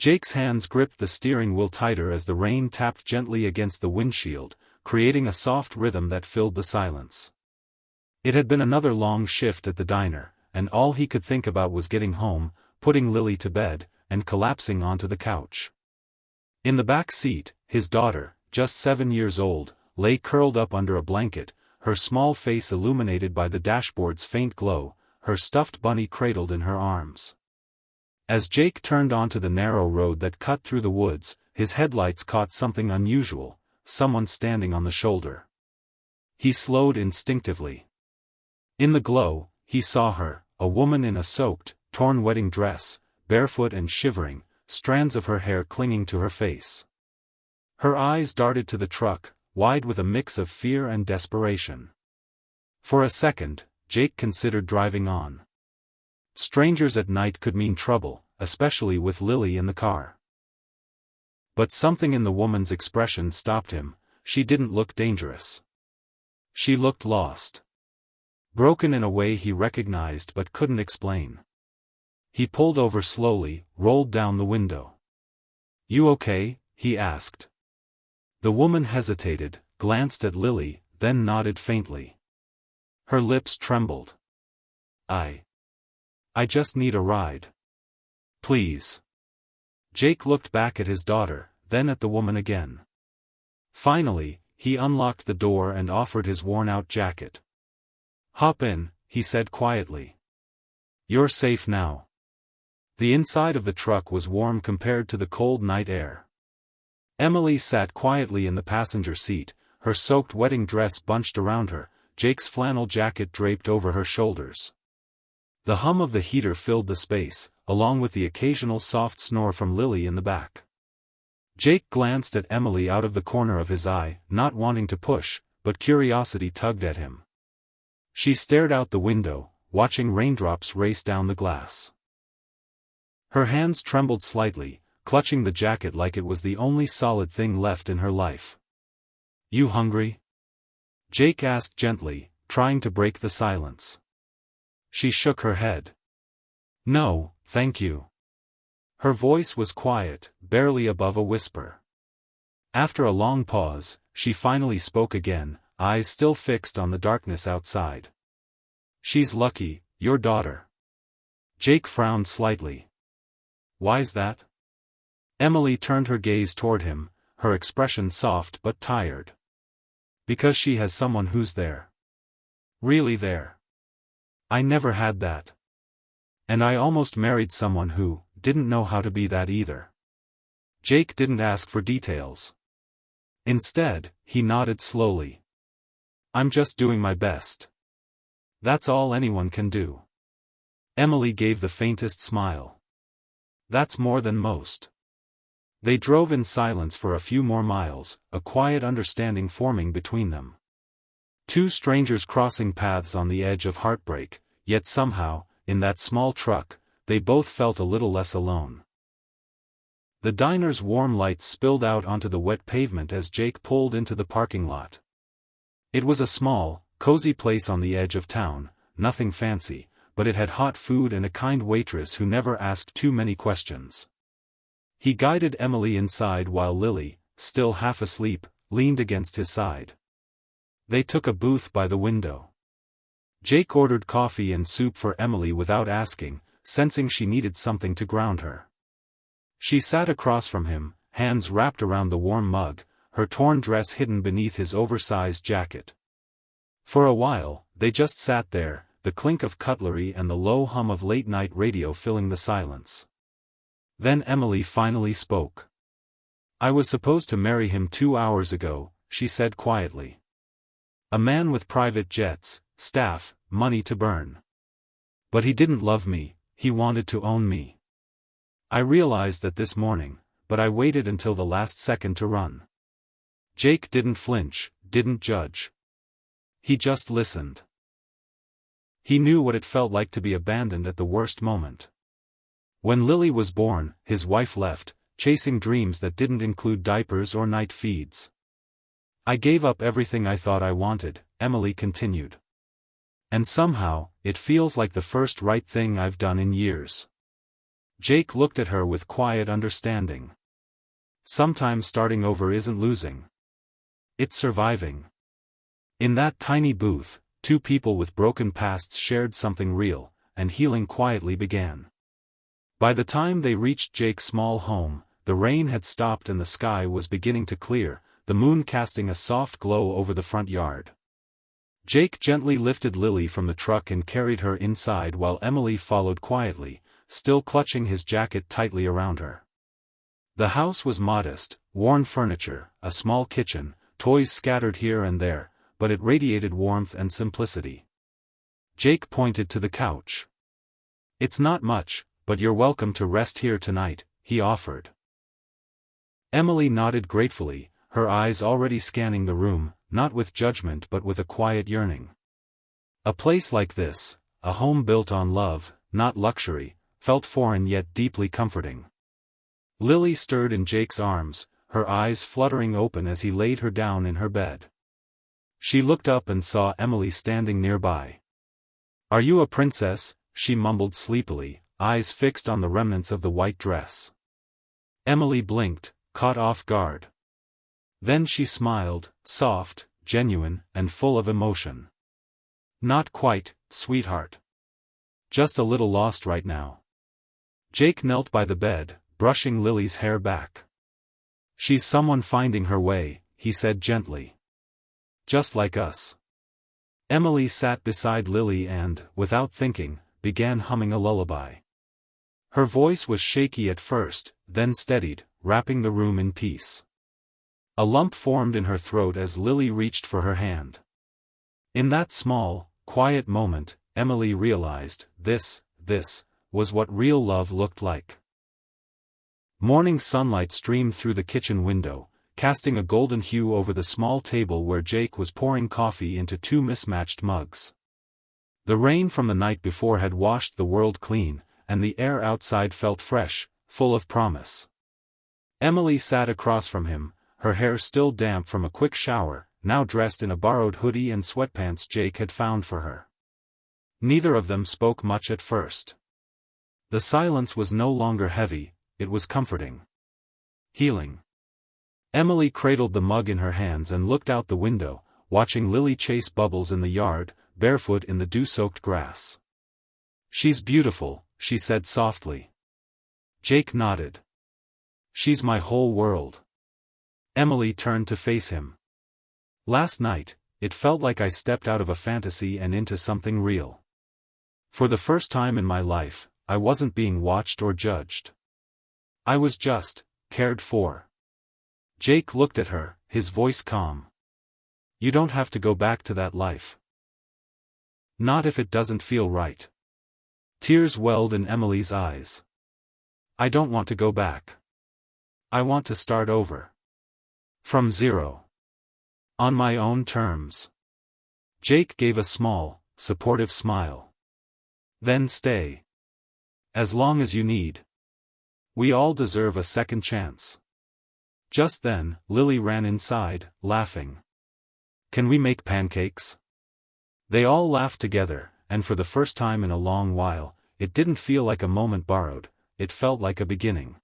Jake's hands gripped the steering wheel tighter as the rain tapped gently against the windshield, creating a soft rhythm that filled the silence. It had been another long shift at the diner, and all he could think about was getting home, putting Lily to bed, and collapsing onto the couch. In the back seat, his daughter, just 7 years old, lay curled up under a blanket, her small face illuminated by the dashboard's faint glow, her stuffed bunny cradled in her arms. As Jake turned onto the narrow road that cut through the woods, his headlights caught something unusual, someone standing on the shoulder. He slowed instinctively. In the glow, he saw her, a woman in a soaked, torn wedding dress, barefoot and shivering, strands of her hair clinging to her face. Her eyes darted to the truck, wide with a mix of fear and desperation. For a second, Jake considered driving on. Strangers at night could mean trouble, especially with Lily in the car. But something in the woman's expression stopped him. She didn't look dangerous. She looked lost. Broken in a way he recognized but couldn't explain. He pulled over slowly, rolled down the window. "You okay?" he asked. The woman hesitated, glanced at Lily, then nodded faintly. Her lips trembled. I just need a ride. Please." Jake looked back at his daughter, then at the woman again. Finally, he unlocked the door and offered his worn-out jacket. "Hop in," he said quietly. "You're safe now." The inside of the truck was warm compared to the cold night air. Emily sat quietly in the passenger seat, her soaked wedding dress bunched around her, Jake's flannel jacket draped over her shoulders. The hum of the heater filled the space, along with the occasional soft snore from Lily in the back. Jake glanced at Emily out of the corner of his eye, not wanting to push, but curiosity tugged at him. She stared out the window, watching raindrops race down the glass. Her hands trembled slightly, clutching the jacket like it was the only solid thing left in her life. "You hungry?" Jake asked gently, trying to break the silence. She shook her head. "No, thank you." Her voice was quiet, barely above a whisper. After a long pause, she finally spoke again, eyes still fixed on the darkness outside. "She's lucky, your daughter." Jake frowned slightly. "Why's that?" Emily turned her gaze toward him, her expression soft but tired. "Because she has someone who's there. Really there. I never had that. And I almost married someone who didn't know how to be that either." Jake didn't ask for details. Instead, he nodded slowly. "I'm just doing my best. That's all anyone can do." Emily gave the faintest smile. "That's more than most." They drove in silence for a few more miles, a quiet understanding forming between them. Two strangers crossing paths on the edge of heartbreak, yet somehow, in that small truck, they both felt a little less alone. The diner's warm lights spilled out onto the wet pavement as Jake pulled into the parking lot. It was a small, cozy place on the edge of town, nothing fancy, but it had hot food and a kind waitress who never asked too many questions. He guided Emily inside while Lily, still half asleep, leaned against his side. They took a booth by the window. Jake ordered coffee and soup for Emily without asking, sensing she needed something to ground her. She sat across from him, hands wrapped around the warm mug, her torn dress hidden beneath his oversized jacket. For a while, they just sat there, the clink of cutlery and the low hum of late-night radio filling the silence. Then Emily finally spoke. "I was supposed to marry him 2 hours ago," she said quietly. "A man with private jets, staff, money to burn. But he didn't love me, he wanted to own me. I realized that this morning, but I waited until the last second to run." Jake didn't flinch, didn't judge. He just listened. He knew what it felt like to be abandoned at the worst moment. When Lily was born, his wife left, chasing dreams that didn't include diapers or night feeds. "I gave up everything I thought I wanted," Emily continued. "And somehow, it feels like the first right thing I've done in years." Jake looked at her with quiet understanding. Sometimes starting over isn't losing. It's surviving. In that tiny booth, two people with broken pasts shared something real, and healing quietly began. By the time they reached Jake's small home, the rain had stopped and the sky was beginning to clear, the moon casting a soft glow over the front yard. Jake gently lifted Lily from the truck and carried her inside while Emily followed quietly, still clutching his jacket tightly around her. The house was modest, worn furniture, a small kitchen, toys scattered here and there, but it radiated warmth and simplicity. Jake pointed to the couch. "It's not much, but you're welcome to rest here tonight," he offered. Emily nodded gratefully, her eyes already scanning the room, not with judgment but with a quiet yearning. A place like this, a home built on love, not luxury, felt foreign yet deeply comforting. Lily stirred in Jake's arms, her eyes fluttering open as he laid her down in her bed. She looked up and saw Emily standing nearby. "Are you a princess?" she mumbled sleepily, eyes fixed on the remnants of the white dress. Emily blinked, caught off guard. Then she smiled, soft, genuine, and full of emotion. "Not quite, sweetheart. Just a little lost right now." Jake knelt by the bed, brushing Lily's hair back. "She's someone finding her way," he said gently. "Just like us." Emily sat beside Lily and, without thinking, began humming a lullaby. Her voice was shaky at first, then steadied, wrapping the room in peace. A lump formed in her throat as Lily reached for her hand. In that small, quiet moment, Emily realized, this was what real love looked like. Morning sunlight streamed through the kitchen window, casting a golden hue over the small table where Jake was pouring coffee into two mismatched mugs. The rain from the night before had washed the world clean, and the air outside felt fresh, full of promise. Emily sat across from him, her hair still damp from a quick shower, now dressed in a borrowed hoodie and sweatpants Jake had found for her. Neither of them spoke much at first. The silence was no longer heavy, it was comforting. Healing. Emily cradled the mug in her hands and looked out the window, watching Lily chase bubbles in the yard, barefoot in the dew-soaked grass. "She's beautiful," she said softly. Jake nodded. "She's my whole world." Emily turned to face him. "Last night, it felt like I stepped out of a fantasy and into something real. For the first time in my life, I wasn't being watched or judged. I was just, cared for." Jake looked at her, his voice calm. "You don't have to go back to that life. Not if it doesn't feel right." Tears welled in Emily's eyes. "I don't want to go back. I want to start over. From zero. On my own terms." Jake gave a small, supportive smile. "Then stay. As long as you need. We all deserve a second chance." Just then, Lily ran inside, laughing. "Can we make pancakes?" They all laughed together, and for the first time in a long while, it didn't feel like a moment borrowed, it felt like a beginning.